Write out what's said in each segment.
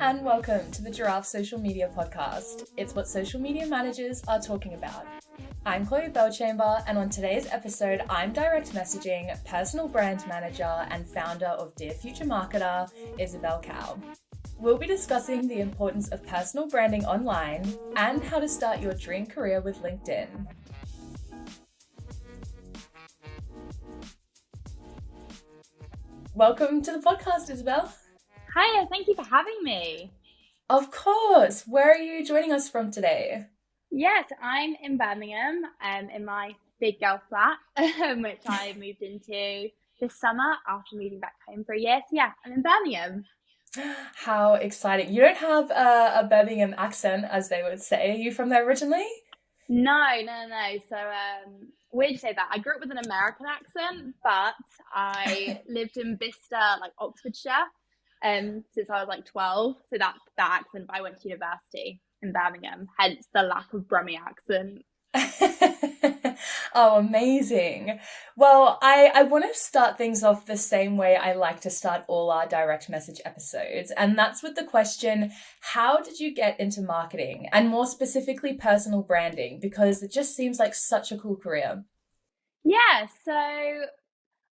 and welcome to the Giraffe Social Media Podcast. It's what social media managers are talking about. I'm Chloe Belchamber, and on today's episode, I'm direct messaging personal brand manager and founder of Dear Future Marketer, Isobel Cowell. We'll be discussing the importance of personal branding online and how to start your dream career with LinkedIn. Welcome to the podcast, Isobel. Hiya, thank you for having me. Of course. Where are you joining us from today? Yes, I'm in Birmingham, in my big girl flat, which I moved into this summer after moving back home for a year. So yeah, I'm in Birmingham. How exciting. You don't have a Birmingham accent, as they would say. Are you from there originally? No. So weird you say that. I grew up with an American accent, but I lived in Bicester, like Oxfordshire, since I was like 12. So that's that accent, but I went to university in Birmingham, hence the lack of Brummie accent. Oh, amazing. Well, I want to start things off the same way I like to start all our direct message episodes. And that's with the question, how did you get into marketing and more specifically personal branding? Because it just seems like such a cool career. Yeah, so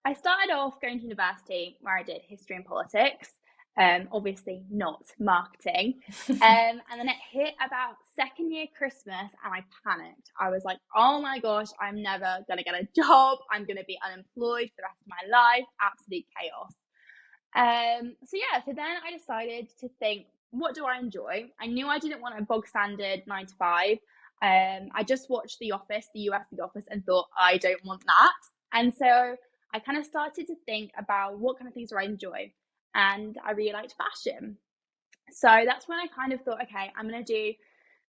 I started off going to university where I did history and politics. Obviously not marketing. And then it hit about second year Christmas and I panicked. I was like, oh my gosh, I'm never going to get a job. I'm going to be unemployed for the rest of my life. Absolute chaos. So then I decided to think, what do I enjoy? I knew I didn't want a bog standard 9 to 5. I just watched The Office, the US The Office, and thought, I don't want that. And so I kind of started to think about what kind of things do I enjoy. And I really liked fashion. So that's when I kind of thought, okay, I'm going to do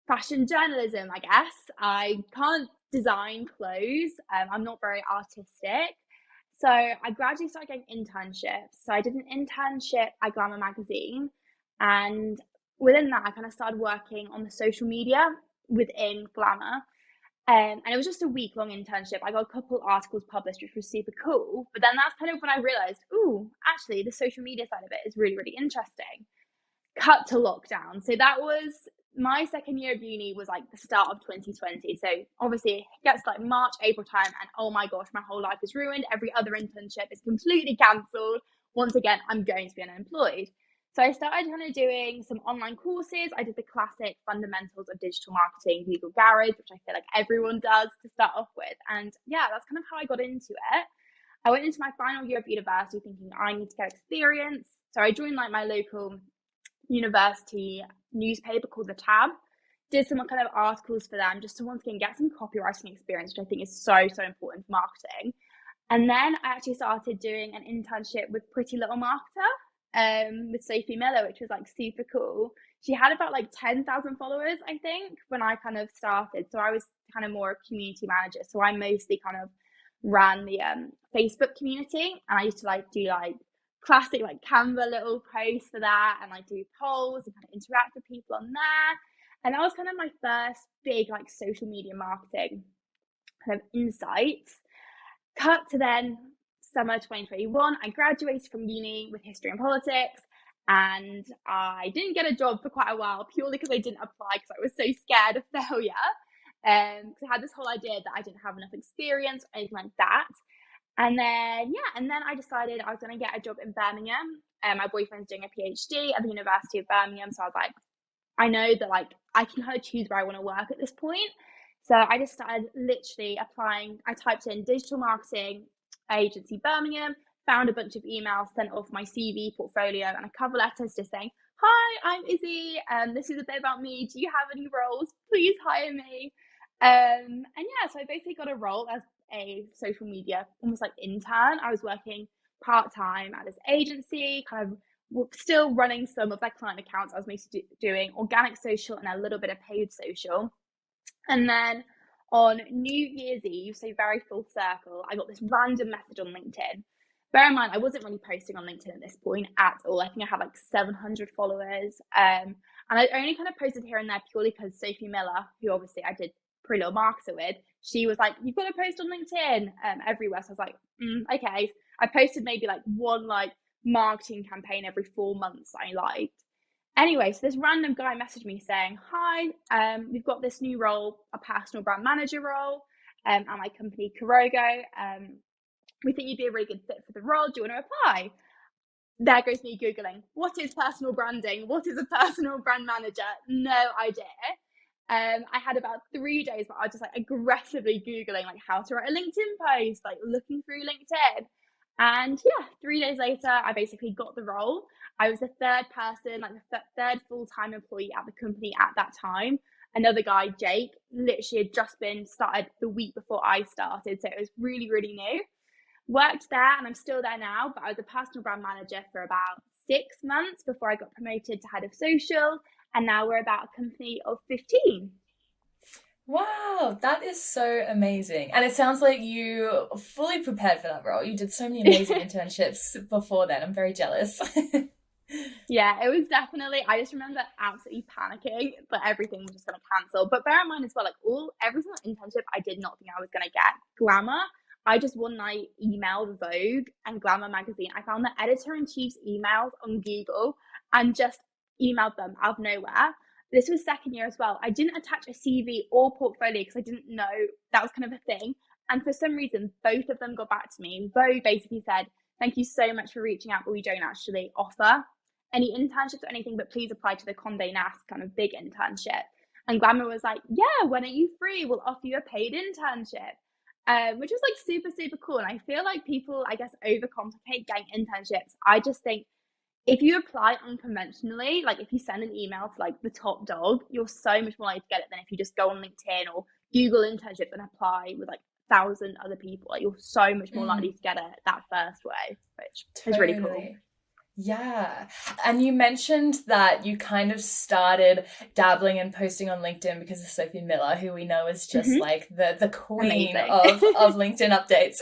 fashion journalism, I guess. I can't design clothes. I'm not very artistic. So I gradually started getting internships. So I did an internship at Glamour magazine. And within that, I kind of started working on the social media within Glamour. And it was just a week-long internship. I got a couple articles published, which was super cool. But then that's kind of when I realized, actually, the social media side of it is really, really interesting. Cut to lockdown. So that was my second year of uni, was like the start of 2020. So obviously it gets like March, April time, and oh my gosh, my whole life is ruined. Every other internship is completely cancelled. Once again, I'm going to be unemployed. So I started kind of doing some online courses. I did the classic fundamentals of digital marketing, Google Garage, which I feel like everyone does to start off with. And yeah, that's kind of how I got into it. I went into my final year of university thinking I need to get experience. So I joined like my local university newspaper called The Tab, did some kind of articles for them just to once again get some copywriting experience, which I think is so important for marketing. And then I actually started doing an internship with Pretty Little Marketer, with Sophie Miller, which was like super cool. She had about like 10,000 followers, I think, when I kind of started. So I was kind of more a community manager. So I mostly kind of ran the Facebook community, and I used to like do like classic like Canva little posts for that, and like do polls and kind of interact with people on there. And that was kind of my first big like social media marketing kind of insights. Cut to then summer 2021, I graduated from uni with history and politics, and I didn't get a job for quite a while purely because I didn't apply because I was so scared of failure. Because I had this whole idea that I didn't have enough experience or anything like that. And then I decided I was going to get a job in Birmingham. My boyfriend's doing a PhD at the University of Birmingham, so I was like, I know that like I can kind of choose where I want to work at this point. So I just started literally applying. I typed in digital marketing agency Birmingham, found a bunch of emails, sent off my CV, portfolio, and a cover letter just saying, hi, I'm Izzy, this is a bit about me. Do you have any roles? Please hire me. So I basically got a role as a social media, almost like intern. I was working part-time at this agency, kind of still running some of their client accounts. I was mostly doing organic social and a little bit of paid social. And then on New Year's Eve, so very full circle, I got this random message on LinkedIn. Bear in mind, I wasn't really posting on LinkedIn at this point at all. I think I had like 700 followers. And I only kind of posted here and there purely because Sophie Miller, who obviously I did Pretty Little Marketer with, she was like, you've got to post on LinkedIn everywhere. So I was like, okay. I posted maybe like one like marketing campaign every 4 months I liked. Anyway, so this random guy messaged me saying, hi, we've got this new role, a personal brand manager role, at my company, Kurogo. We think you'd be a really good fit for the role. Do you want to apply? There goes me Googling, what is personal branding? What is a personal brand manager? No idea. I had about 3 days, but I was just like aggressively Googling like how to write a LinkedIn post, like looking through LinkedIn. And yeah, 3 days later, I basically got the role. I was the third person, like the third full-time employee at the company at that time. Another guy, Jake, literally had just been started the week before I started. So it was really, really new. Worked there and I'm still there now, but I was a personal brand manager for about 6 months before I got promoted to head of social. And now we're about a company of 15. Wow, that is so amazing. And it sounds like you fully prepared for that role. You did so many amazing internships before then. I'm very jealous. Yeah, it was definitely, I just remember absolutely panicking that everything was just going to cancel. But bear in mind as well, like every single internship, I did not think I was going to get. Glamour, I just one night emailed Vogue and Glamour magazine. I found the editor-in-chief's emails on Google and just emailed them out of nowhere. This was second year as well. I didn't attach a CV or portfolio because I didn't know that was kind of a thing. And for some reason, both of them got back to me. Vogue basically said, thank you so much for reaching out, but we don't actually offer any internships or anything, but please apply to the Condé Nast kind of big internship. And Glamour was like, yeah, when are you free? We'll offer you a paid internship. Which was like super, super cool. And I feel like people, I guess, overcomplicate getting internships. I just think if you apply unconventionally, like if you send an email to like the top dog, you're so much more likely to get it than if you just go on LinkedIn or Google internships and apply with like 1,000 other people. Like you're so much more likely to get it that first way, which is really cool. Yeah. And you mentioned that you kind of started dabbling and posting on LinkedIn because of Sophie Miller, who we know is just like the queen of LinkedIn updates.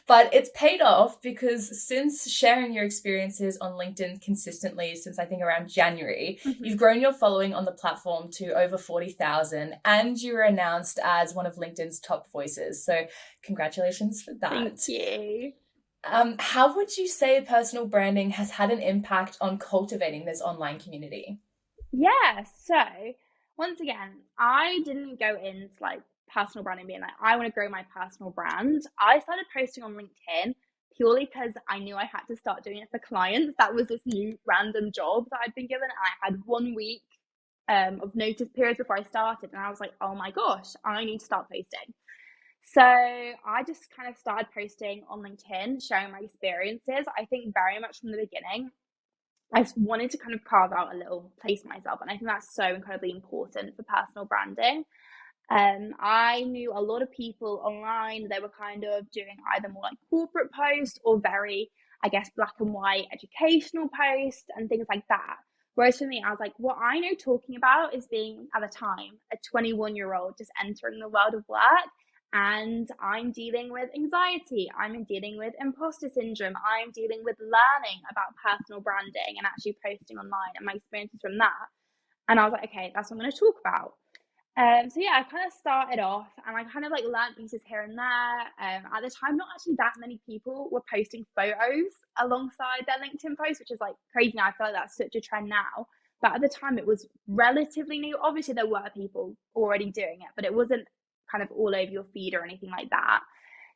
But it's paid off because since sharing your experiences on LinkedIn consistently since I think around January, you've grown your following on the platform to over 40,000 and you were announced as one of LinkedIn's top voices. So congratulations for that. Thank you. How would you say personal branding has had an impact on cultivating this online community? Yeah, so once again, I didn't go into like personal branding being like, I want to grow my personal brand. I started posting on LinkedIn purely because I knew I had to start doing it for clients. That was this new random job that I'd been given. And I had 1 week of notice periods before I started. And I was like, oh my gosh, I need to start posting. So I just kind of started posting on LinkedIn, sharing my experiences. I think very much from the beginning, I wanted to kind of carve out a little place for myself. And I think that's so incredibly important for personal branding. I knew a lot of people online, they were kind of doing either more like corporate posts or very, I guess, black and white educational posts and things like that. Whereas for me, I was like, what I know talking about is being, at the time, a 21-year-old just entering the world of work. And I'm dealing with anxiety. I'm dealing with imposter syndrome. I'm dealing with learning about personal branding and actually posting online and my experiences from that. And I was like, okay, that's what I'm going to talk about. So yeah, I kind of started off and I kind of like learned pieces here and there. At the time, not actually that many people were posting photos alongside their LinkedIn posts, which is like crazy now. I feel like that's such a trend now. But at the time, it was relatively new. Obviously, there were people already doing it, but it wasn't kind of all over your feed or anything like that.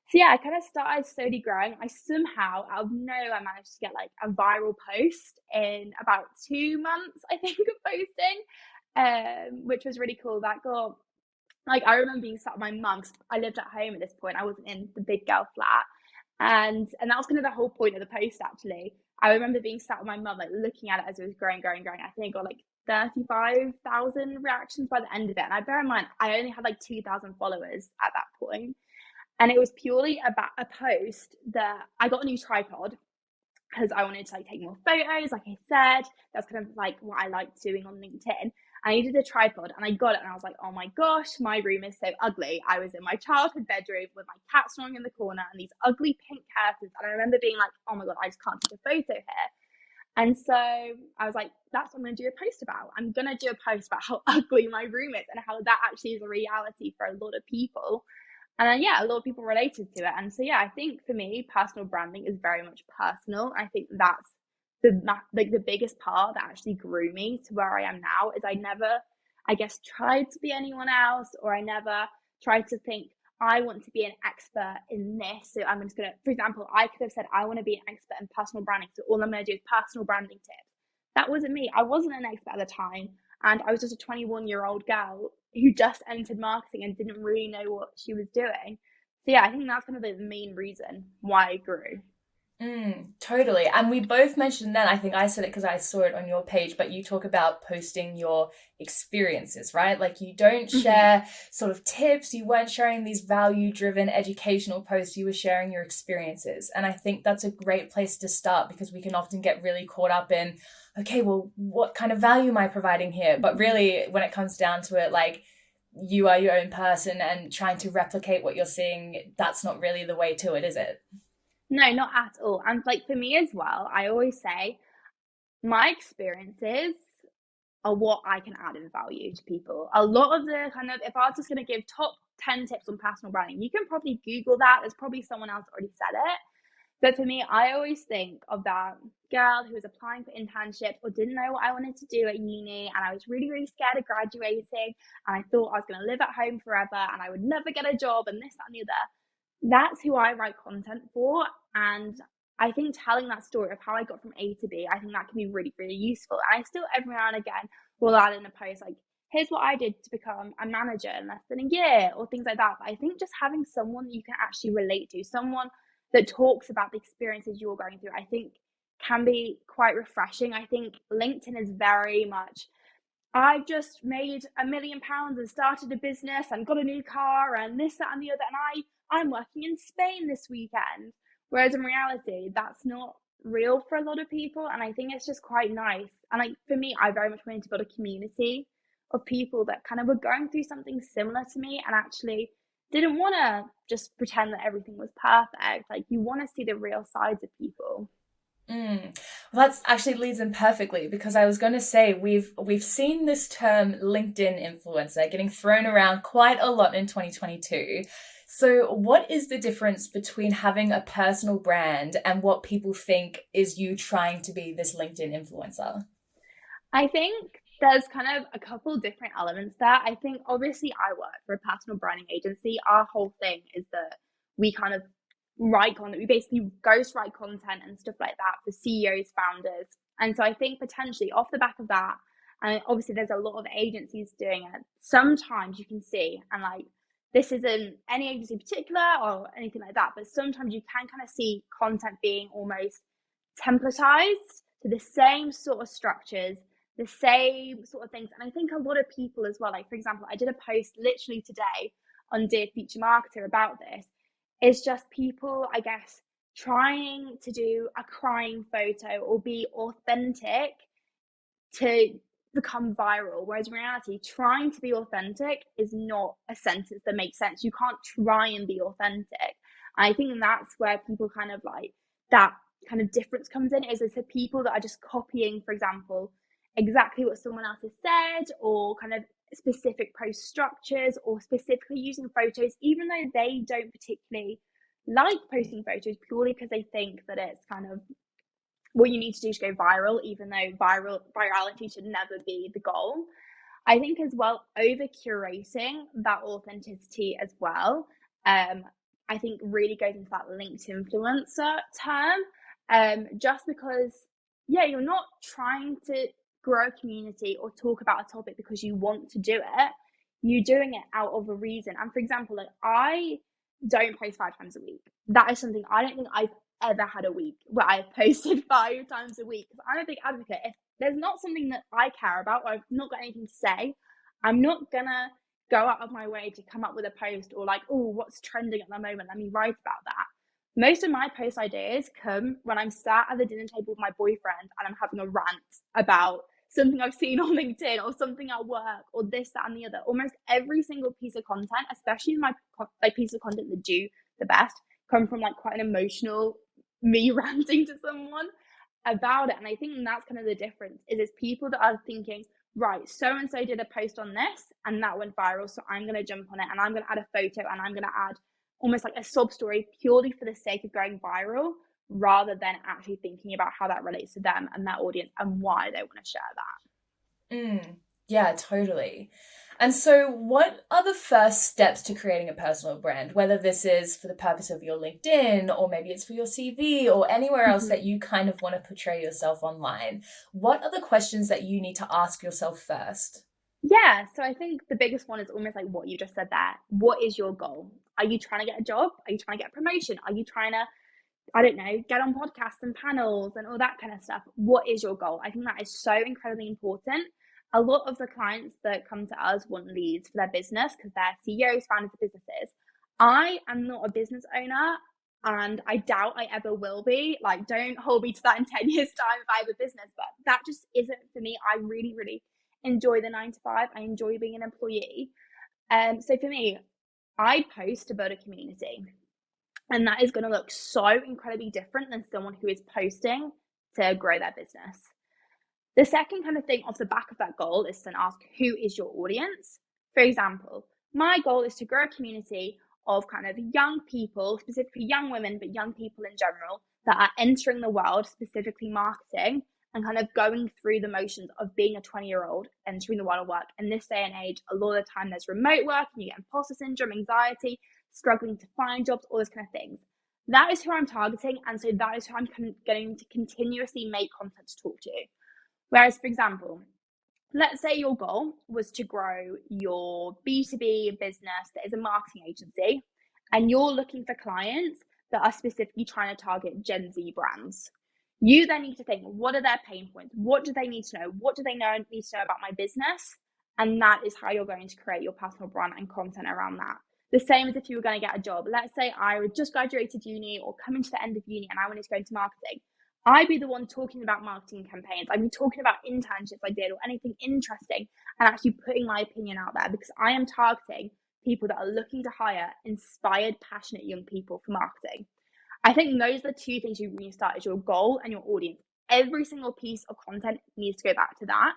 So yeah, I kind of started slowly growing. I somehow, out of nowhere, managed to get like a viral post in about 2 months, I think, of posting, which was really cool. That got, like, I remember being sat with my mum, 'cause I lived at home at this point. I wasn't in the big girl flat. And that was kind of the whole point of the post, actually. I remember being sat with my mum, like looking at it as it was growing, growing, growing. I think I got like 35,000 reactions by the end of it. And I bear in mind, I only had like 2,000 followers at that point. And it was purely about a post that I got a new tripod because I wanted to like take more photos. Like I said, that's kind of like what I liked doing on LinkedIn. I needed a tripod and I got it and I was like, oh my gosh, my room is so ugly. I was in my childhood bedroom with my cat snoring in the corner and these ugly pink curtains. And I remember being like, oh my God, I just can't take a photo here. And so I was like, that's what I'm going to do a post about. I'm going to do a post about how ugly my room is and how that actually is a reality for a lot of people. And then, yeah, a lot of people related to it. And so, yeah, I think for me, personal branding is very much personal. I think that's the biggest part that actually grew me to where I am now is I never, I guess, tried to be anyone else, or I never tried to think I want to be an expert in this. So I'm just gonna, for example, I could have said I want to be an expert in personal branding, so all I'm gonna do is personal branding tips. That wasn't me. I wasn't an expert at the time, and I was just a 21-year-old girl who just entered marketing and didn't really know what she was doing. So yeah, I think that's kind of the main reason why I grew. Totally. And we both mentioned then, I think I said it because I saw it on your page, but you talk about posting your experiences, right? Like you don't Mm-hmm. share sort of tips, you weren't sharing these value driven educational posts, you were sharing your experiences. And I think that's a great place to start because we can often get really caught up in, okay, well, what kind of value am I providing here? But really, when it comes down to it, like, you are your own person and trying to replicate what you're seeing, that's not really the way to it, is it? No, not at all. And like for me as well, I always say my experiences are what I can add in value to people. A lot of the kind of, if I was just going to give top 10 tips on personal branding, you can probably Google that. There's probably someone else already said it. But for me, I always think of that girl who was applying for internships or didn't know what I wanted to do at uni. And I was really, really scared of graduating. And I thought I was going to live at home forever and I would never get a job and this, that, and the other. That's who I write content for. And I think telling that story of how I got from A to B, I think that can be really, really useful. And I still, every now and again, will add in a post like, here's what I did to become a manager in less than a year, or things like that. But I think just having someone that you can actually relate to, someone that talks about the experiences you're going through, I think can be quite refreshing. I think LinkedIn is very much, I've just made £1 million and started a business and got a new car and this, that, and the other, and I'm working in Spain this weekend. Whereas in reality, that's not real for a lot of people, and I think it's just quite nice. And like for me, I very much wanted to build a community of people that kind of were going through something similar to me and actually didn't want to just pretend that everything was perfect. Like you want to see the real sides of people. Well, that's actually leads in perfectly because I was going to say we've seen this term LinkedIn influencer getting thrown around quite a lot in 2022. So, what is the difference between having a personal brand and what people think is you trying to be this LinkedIn influencer? I think there's kind of a couple different elements there. I think obviously I work for a personal branding agency. Our whole thing is that we kind of write content. We basically ghostwrite content and stuff like that for CEOs, founders. And so I think potentially off the back of that, and obviously there's a lot of agencies doing it. Sometimes you can see, and like this isn't any agency in particular or anything like that, but sometimes you can kind of see content being almost templatized to the same sort of structures, the same sort of things. And I think a lot of people as well, like for example, I did a post literally today on Dear Future Marketer about this. It's just people, I guess, trying to do a crying photo or be authentic to become viral. Whereas in reality, trying to be authentic is not a sentence that makes sense. You can't try and be authentic. And I think that's where people kind of like that kind of difference comes in, is it's the people that are just copying, for example, exactly what someone else has said, or kind of specific post structures, or specifically using photos, even though they don't particularly like posting photos, purely because they think that it's kind of what you need to do to go viral, even though virality should never be the goal. I think as well, over curating that authenticity as well, I think really goes into that linked influencer term. Just because, yeah, you're not trying to grow a community or talk about a topic because you want to do it. You're doing it out of a reason. And for example, like I don't post 5 times a week. That is something I don't think I've ever had a week where I've posted 5 times a week, because I'm a big advocate. If there's not something that I care about or I've not got anything to say, I'm not gonna go out of my way to come up with a post or like, oh, what's trending at the moment, let me write about that. Most of my post ideas come when I'm sat at the dinner table with my boyfriend and I'm having a rant about something I've seen on LinkedIn or something at work or this, that, and the other. Almost every single piece of content, especially my like pieces of content that do the best, come from like quite an emotional me ranting to someone about it. And I think that's kind of the difference, is it's people that are thinking, right, so and so did a post on this and that went viral, so I'm going to jump on it and I'm going to add a photo and I'm going to add almost like a sob story purely for the sake of going viral, rather than actually thinking about how that relates to them and their audience and why they want to share that. Yeah, totally. And so, what are the first steps to creating a personal brand? Whether this is for the purpose of your LinkedIn, or maybe it's for your CV, or anywhere else that you kind of want to portray yourself online. What are the questions that you need to ask yourself first? Yeah, so I think the biggest one is almost like what you just said there. What is your goal? Are you trying to get a job? Are you trying to get a promotion? Are you trying to, I don't know, get on podcasts and panels and all that kind of stuff? What is your goal? I think that is so incredibly important. A lot of the clients that come to us want leads for their business because they're CEOs, founders of businesses. I am not a business owner and I doubt I ever will be. Like, don't hold me to that in 10 years' time if I have a business, but that just isn't for me. I really, really enjoy the 9 to 5. I enjoy being an employee. So for me, I post to build a community. And that is going to look so incredibly different than someone who is posting to grow their business. The second kind of thing off the back of that goal is to ask, who is your audience? For example, my goal is to grow a community of kind of young people, specifically young women, but young people in general, that are entering the world, specifically marketing, and kind of going through the motions of being a 20-year-old entering the world of work. In this day and age, a lot of the time there's remote work and you get imposter syndrome, anxiety, struggling to find jobs, all those kind of things. That is who I'm targeting. And so that is who I'm going to continuously make content to talk to. Whereas, for example, let's say your goal was to grow your B2B business that is a marketing agency, and you're looking for clients that are specifically trying to target Gen Z brands. You then need to think, what are their pain points? What do they need to know? What do they need to know about my business? And that is how you're going to create your personal brand and content around that. The same as if you were going to get a job. Let's say I just graduated uni or coming to the end of uni and I wanted to go into marketing. I'd be the one talking about marketing campaigns. I'd be talking about internships I did or anything interesting and actually putting my opinion out there because I am targeting people that are looking to hire inspired, passionate young people for marketing. I think those are the two things you really start is your goal and your audience. Every single piece of content needs to go back to that.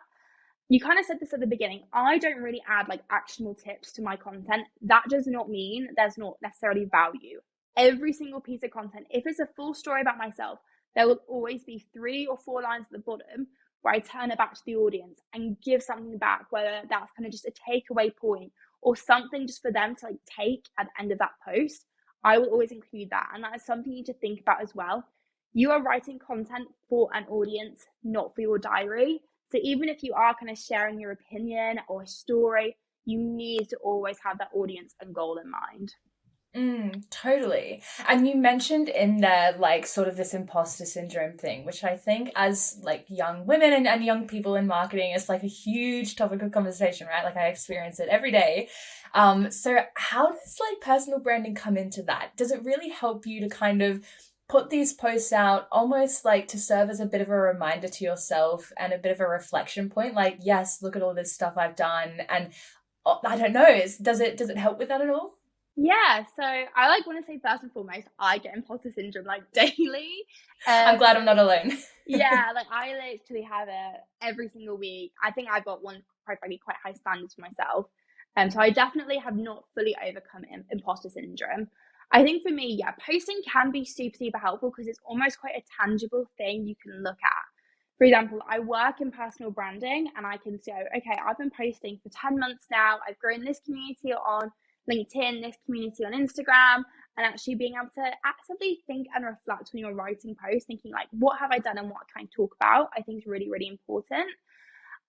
You kind of said this at the beginning. I don't really add like actionable tips to my content. That does not mean there's not necessarily value. Every single piece of content, if it's a full story about myself, there will always be 3 or 4 lines at the bottom where I turn it back to the audience and give something back, whether that's kind of just a takeaway point or something just for them to like take at the end of that post. I will always include that. And that is something you need to think about as well. You are writing content for an audience, not for your diary. So even if you are kind of sharing your opinion or a story, you need to always have that audience and goal in mind. Totally. And you mentioned in there, like, sort of this imposter syndrome thing, which I think as like young women and young people in marketing is like a huge topic of conversation, right? Like I experience it every day. So how does like personal branding come into that? Does it really help you to kind of put these posts out almost like to serve as a bit of a reminder to yourself and a bit of a reflection point? Like, yes, look at all this stuff I've done. And I don't know, does it help with that at all? Yeah, so I like want to say first and foremost, I get imposter syndrome like daily. I'm glad I'm not alone. Yeah, like I literally have it every single week. I think I've got one quite frankly quite high standards for myself. So I definitely have not fully overcome imposter syndrome. I think for me, yeah, posting can be super, super helpful because it's almost quite a tangible thing you can look at. For example, I work in personal branding and I can say, okay, I've been posting for 10 months now. I've grown this community on LinkedIn, this community on Instagram, and actually being able to actively think and reflect when you're writing posts, thinking like, what have I done and what can I talk about? I think is really, really important.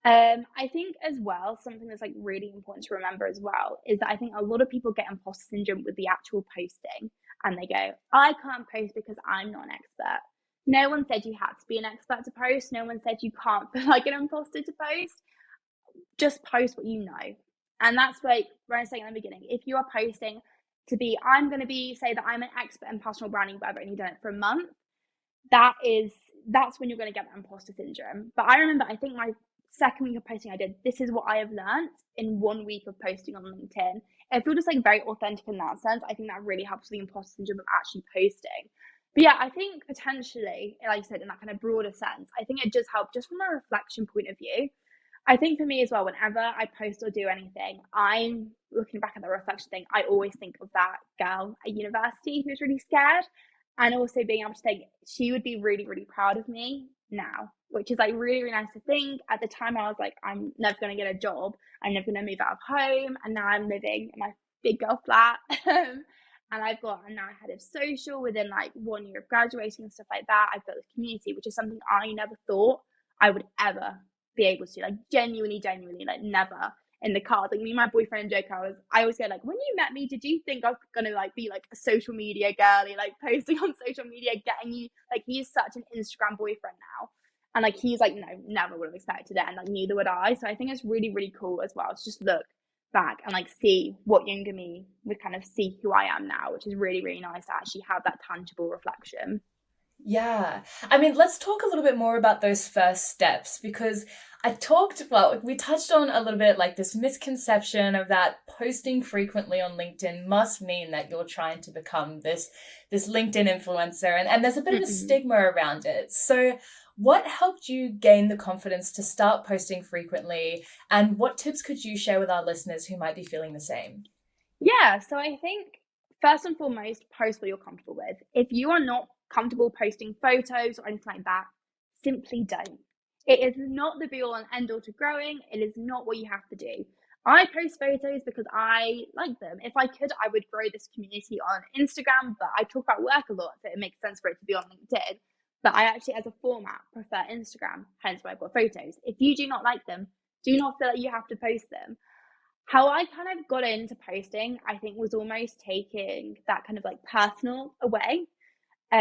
I think as well, something that's like really important to remember as well is that I think a lot of people get imposter syndrome with the actual posting and they go, I can't post because I'm not an expert. No one said you had to be an expert to post. No one said you can't feel like an imposter to post. Just post what you know. And that's like when I was saying in the beginning, if you are posting to be, I'm going to be, say that I'm an expert in personal branding, but I've only done it for a month, that's when you're going to get that imposter syndrome. But I remember, I think my second week of posting, I did, this is what I have learned in 1 week of posting on LinkedIn. If you're just like very authentic in that sense, I think that really helps with the imposter syndrome of actually posting. But yeah, I think potentially, like I said, in that kind of broader sense, I think it does help just from a reflection point of view. I think for me as well, whenever I post or do anything, I'm looking back at the reflection thing. I always think of that girl at university who was really scared. And also being able to think she would be really, really proud of me now, which is like really, really nice to think. At the time, I was like, I'm never going to get a job. I'm never going to move out of home. And now I'm living in my big girl flat. And I'm now head of social within like 1 year of graduating and stuff like that. I've built a community, which is something I never thought I would ever be able to, like genuinely, like never in the cards. Like me and my boyfriend joke, I always go like, when you met me, did you think I was gonna like be like a social media girly, like posting on social media, getting you, like he's such an Instagram boyfriend now. And like he's like, no, never would have expected it, and like neither would I. So I think it's really, really cool as well to just look back and like see what younger me would kind of see who I am now, which is really, really nice to actually have that tangible reflection. Yeah. I mean, let's talk a little bit more about those first steps, because we touched on a little bit like this misconception of that posting frequently on LinkedIn must mean that you're trying to become this LinkedIn influencer, and there's a bit of a stigma around it. So what helped you gain the confidence to start posting frequently, and what tips could you share with our listeners who might be feeling the same? Yeah, so I think first and foremost, post what you're comfortable with. If you are not comfortable posting photos or anything like that, simply don't. It is not the be all and end all to growing. It is not what you have to do. I post photos because I like them. If I could, I would grow this community on Instagram, but I talk about work a lot, so it makes sense for it to be on LinkedIn. But I actually, as a format, prefer Instagram, hence why I've got photos. If you do not like them, do not feel like you have to post them. How I kind of got into posting, I think, was almost taking that kind of like personal away,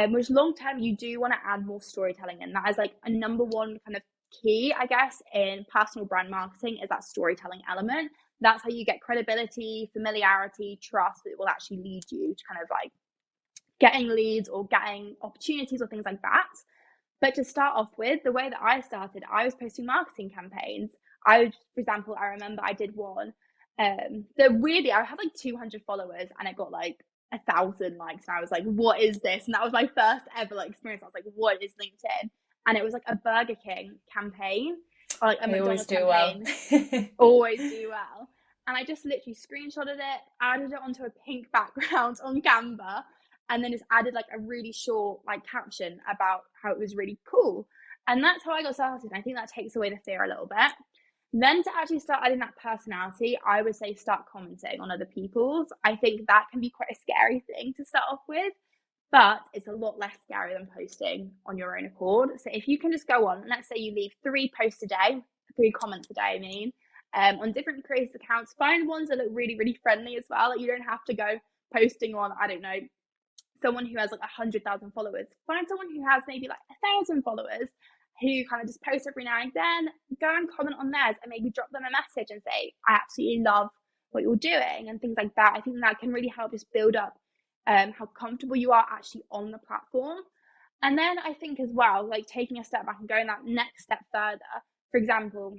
which long term you do want to add more storytelling in. That is like a number one kind of key, I guess, in personal brand marketing, is that storytelling element. That's how you get credibility, familiarity, trust that will actually lead you to kind of like getting leads or getting opportunities or things like that. But to start off with, the way that I started, I was posting marketing campaigns. For example, I remember I did one that really, I had like 200 followers and it got like 1,000 likes, and I was like, what is this? And that was my first ever like experience. I was like, what is LinkedIn? And it was like a Burger King campaign, or like a McDonald's campaign. Well. Always do well. And I just literally screenshotted it, added it onto a pink background on Canva, and then just added like a really short like caption about how it was really cool. And that's how I got started. And I think that takes away the fear a little bit. Then to actually start adding that personality, I would say start commenting on other people's. I think that can be quite a scary thing to start off with, but it's a lot less scary than posting on your own accord. So if you can just go on, let's say you leave 3 posts a day, 3 comments a day, I mean, on different creators' accounts, find ones that look really, really friendly as well. Like you don't have to go posting on, I don't know, someone who has like 100,000 followers. Find someone who has maybe like 1,000 followers, who kind of just post every now and then. Go and comment on theirs and maybe drop them a message and say, I absolutely love what you're doing, and things like that. I think that can really help just build up how comfortable you are actually on the platform. And then I think as well, like taking a step back and going that next step further. For example,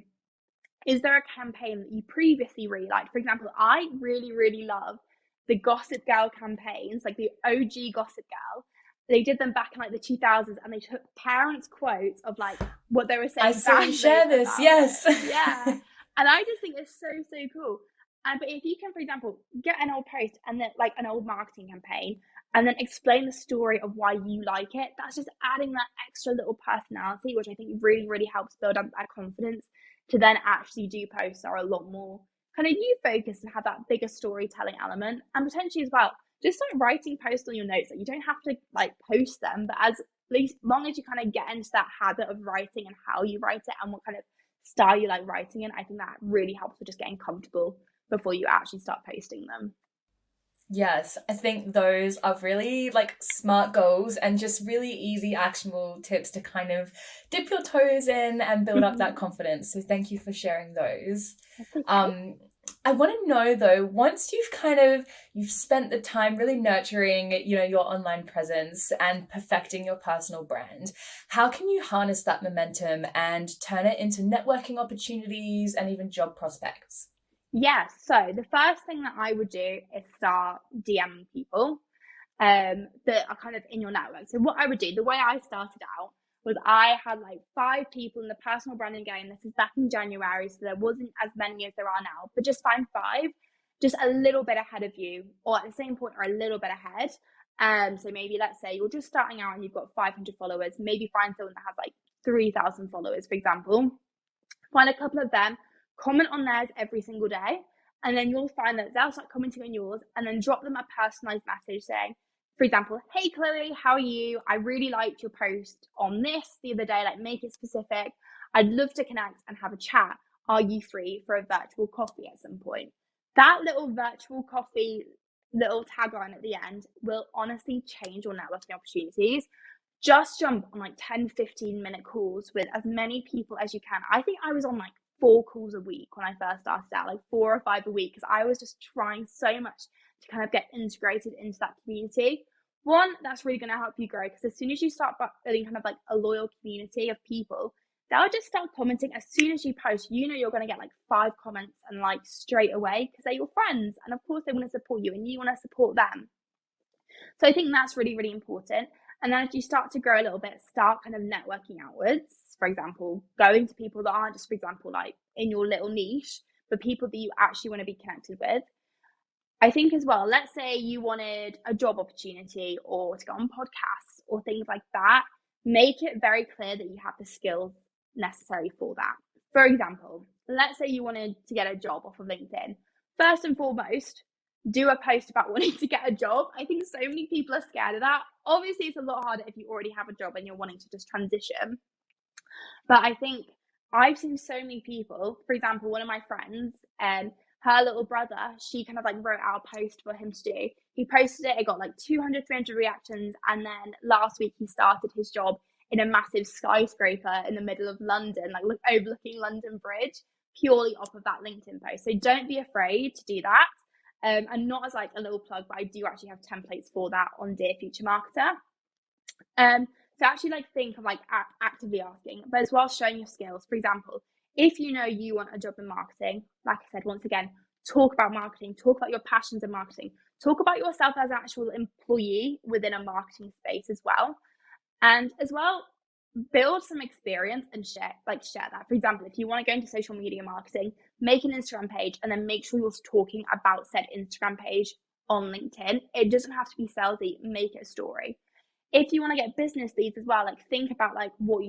is there a campaign that you previously really liked? For example, I really, really love the Gossip Girl campaigns, like the OG Gossip Girl. They did them back in like the 2000s, and they took parents' quotes of like what they were saying. I saw you share this, yes. Yeah. And I just think it's so, so cool. But if you can, for example, get an old post and then like an old marketing campaign, and then explain the story of why you like it, that's just adding that extra little personality, which I think really, really helps build up that confidence to then actually do posts that are a lot more kind of you focused and have that bigger storytelling element. And potentially as well, just start writing posts on your notes. That you don't have to like post them, but as least long as you kind of get into that habit of writing and how you write it and what kind of style you like writing in, I think that really helps with just getting comfortable before you actually start posting them. Yes, I think those are really like smart goals and just really easy actionable tips to kind of dip your toes in and build up that confidence. So thank you for sharing those. Okay. I want to know though, once you've spent the time really nurturing, your online presence and perfecting your personal brand, how can you harness that momentum and turn it into networking opportunities and even job prospects? Yes. So the first thing that I would do is start DMing people that are kind of in your network. So what I would do, the way I started out was I had like 5 people in the personal branding game. This is back in January, so there wasn't as many as there are now, but just find 5, just a little bit ahead of you, or at the same point or a little bit ahead. So maybe let's say you're just starting out and you've got 500 followers, maybe find someone that has like 3,000 followers, for example. Find a couple of them, comment on theirs every single day, and then you'll find that they'll start commenting on yours, and then drop them a personalized message saying, for example, hey Chloe, how are you? I really liked your post on this the other day, like make it specific. I'd love to connect and have a chat. Are you free for a virtual coffee at some point? That little virtual coffee, little tagline at the end will honestly change your networking opportunities. Just jump on like 10-15 minute calls with as many people as you can. I think I was on like 4 calls a week when I first started out, like 4 or 5 a week, because I was just trying so much to kind of get integrated into that community. One, that's really going to help you grow, because as soon as you start building kind of like a loyal community of people, they'll just start commenting. As soon as you post, you know you're going to get like 5 comments and like straight away, because they're your friends, and of course they want to support you and you want to support them. So I think that's really, really important. And then as you start to grow a little bit, start kind of networking outwards. For example, going to people that aren't just, for example, like in your little niche, but people that you actually want to be connected with. I think as well, let's say you wanted a job opportunity or to go on podcasts or things like that, make it very clear that you have the skills necessary for that. For example, let's say you wanted to get a job off of LinkedIn. First and foremost, do a post about wanting to get a job. I think so many people are scared of that. Obviously, it's a lot harder if you already have a job and you're wanting to just transition. But I think I've seen so many people, for example, one of my friends, her little brother, she kind of like wrote out a post for him to do. He posted it, it got like 200, 300 reactions. And then last week he started his job in a massive skyscraper in the middle of London, like overlooking London Bridge, purely off of that LinkedIn post. So don't be afraid to do that. And not as like a little plug, but I do actually have templates for that on Dear Future Marketer. So actually like think of like actively asking, but as well as showing your skills. For example, if you know you want a job in marketing, like I said, once again, talk about marketing, talk about your passions in marketing, talk about yourself as an actual employee within a marketing space as well. And as well, build some experience and share that. For example, if you want to go into social media marketing, make an Instagram page and then make sure you're talking about said Instagram page on LinkedIn. It doesn't have to be salesy, make it a story. If you want to get business leads as well, like think about like what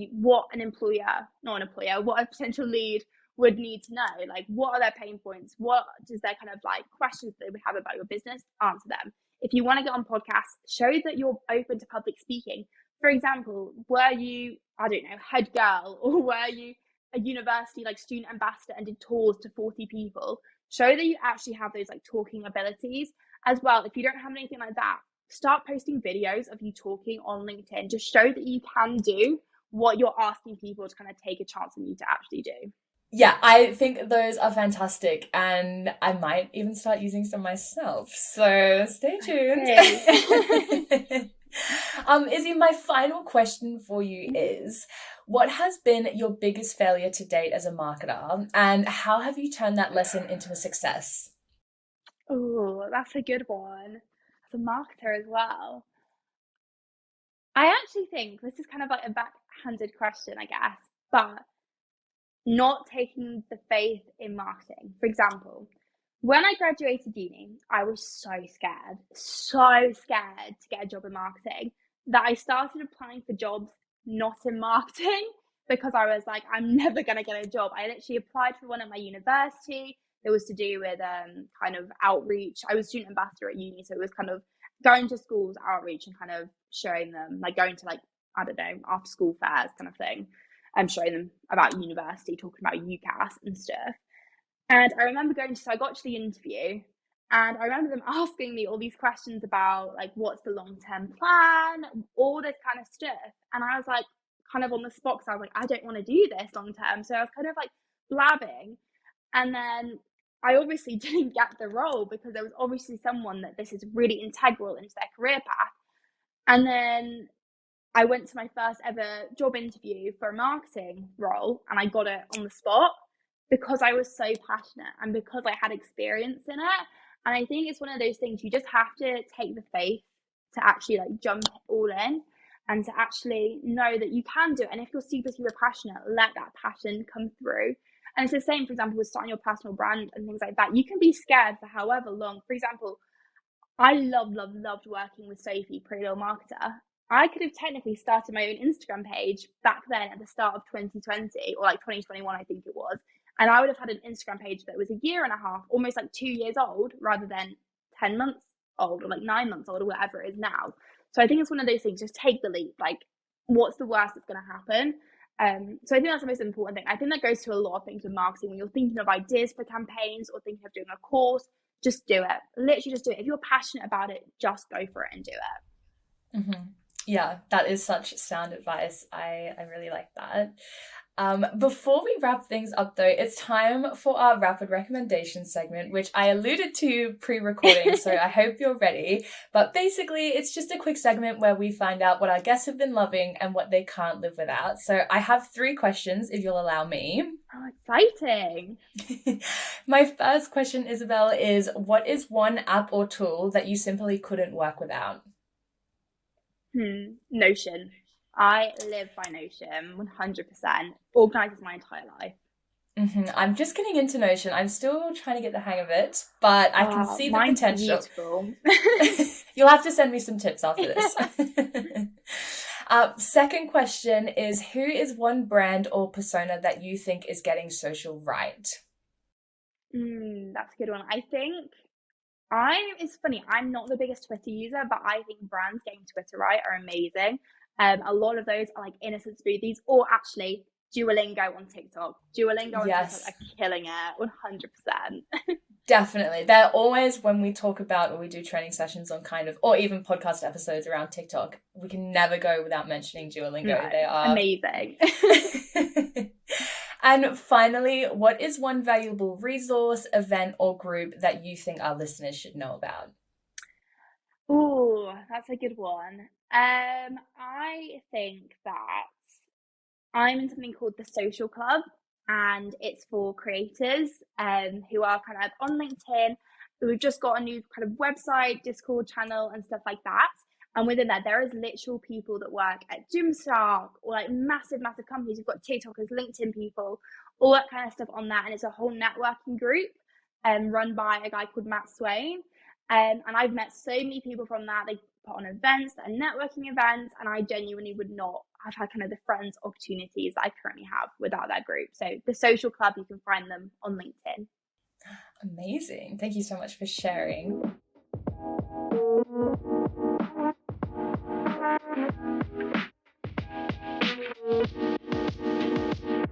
a potential lead would need to know. Like what are their pain points? What does their kind of like questions they would have about your business? Answer them. If you want to get on podcasts, show that you're open to public speaking. For example, were you, I don't know, head girl, or were you a university like student ambassador and did tours to 40 people? Show that you actually have those like talking abilities as well. If you don't have anything like that, start posting videos of you talking on LinkedIn. Just show that you can do what you're asking people to kind of take a chance on you to actually do. Yeah, I think those are fantastic, and I might even start using some myself. So stay tuned. Okay. Izzy, my final question for you is, what has been your biggest failure to date as a marketer, and how have you turned that lesson into a success? Oh, that's a good one. As a marketer as well. I actually think this is kind of like a backhanded question, I guess, but not taking the faith in marketing. For example, when I graduated uni, I was so scared to get a job in marketing that I started applying for jobs not in marketing because I was like, I'm never going to get a job. I literally applied for one at my university. It was to do with kind of outreach. I was student ambassador at uni, so it was kind of going to schools, outreach, and kind of showing them, like going to like, I don't know, after school fairs kind of thing. I'm showing them about university, talking about UCAS and stuff. And I remember so I got to the interview and I remember them asking me all these questions about like, what's the long-term plan, all this kind of stuff. And I was like, kind of on the spot, because I was like, I don't want to do this long-term. So I was kind of like blabbing. And then I obviously didn't get the role because there was obviously someone that this is really integral into their career path. And then I went to my first ever job interview for a marketing role and I got it on the spot because I was so passionate and because I had experience in it. And I think it's one of those things you just have to take the faith to actually like jump all in and to actually know that you can do it. And if you're super, super passionate, let that passion come through. And it's the same, for example, with starting your personal brand and things like that. You can be scared for however long. For example, I loved working with Sophie, Pretty Little Marketer. I could have technically started my own Instagram page back then at the start of 2020 or like 2021, I think it was. And I would have had an Instagram page that was a year and a half, almost like 2 years old, rather than 10 months old or like 9 months old or whatever it is now. So I think it's one of those things, just take the leap. Like, what's the worst that's going to happen? So I think that's the most important thing. I think that goes to a lot of things with marketing. When you're thinking of ideas for campaigns or thinking of doing a course, just do it. Literally just do it. If you're passionate about it, just go for it and do it. Mm-hmm. Yeah, that is such sound advice. I really like that. Before we wrap things up though, it's time for our rapid recommendation segment, which I alluded to pre-recording, so I hope you're ready. But basically, it's just a quick segment where we find out what our guests have been loving and what they can't live without. So I have 3 questions, if you'll allow me. Oh, exciting. My first question, Isobel, is what is one app or tool that you simply couldn't work without? Notion. I live by Notion, 100%. Organizes my entire life. Mm-hmm. I'm just getting into Notion. I'm still trying to get the hang of it, but I can see the potential. Beautiful. You'll have to send me some tips after this. Second question is, who is one brand or persona that you think is getting social right? That's a good one. I think it's funny, I'm not the biggest Twitter user, but I think brands getting Twitter right are amazing. A lot of those are like innocent smoothies, or actually Duolingo on TikTok. TikTok are killing it, 100%. Definitely. They're always, when we talk about, or we do training sessions on kind of, or even podcast episodes around TikTok, we can never go without mentioning Duolingo. No, they are amazing. And finally, what is one valuable resource, event, or group that you think our listeners should know about? Oh, that's a good one. I think that I'm in something called the Social Club, and it's for creators who are kind of on LinkedIn. We've just got a new kind of website, Discord channel, and stuff like that. And within that, there is literal people that work at Gymshark or like massive companies. You've got TikTokers, LinkedIn people, all that kind of stuff on that. And it's a whole networking group run by a guy called Matt Swain. And I've met so many people from that. They put on events, that are networking events, and I genuinely would not have had kind of the friends opportunities that I currently have without that group. So the Social Club, you can find them on LinkedIn. Amazing. Thank you so much for sharing.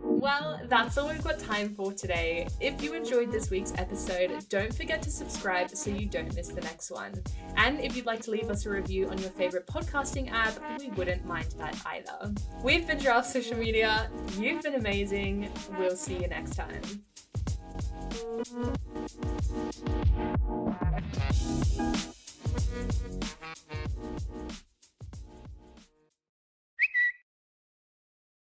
Well, that's all we've got time for today. If you enjoyed this week's episode, don't forget to subscribe so you don't miss the next one. And if you'd like to leave us a review on your favorite podcasting app, we wouldn't mind that either. We've been Giraffe Social Media. You've been amazing. We'll see you next time.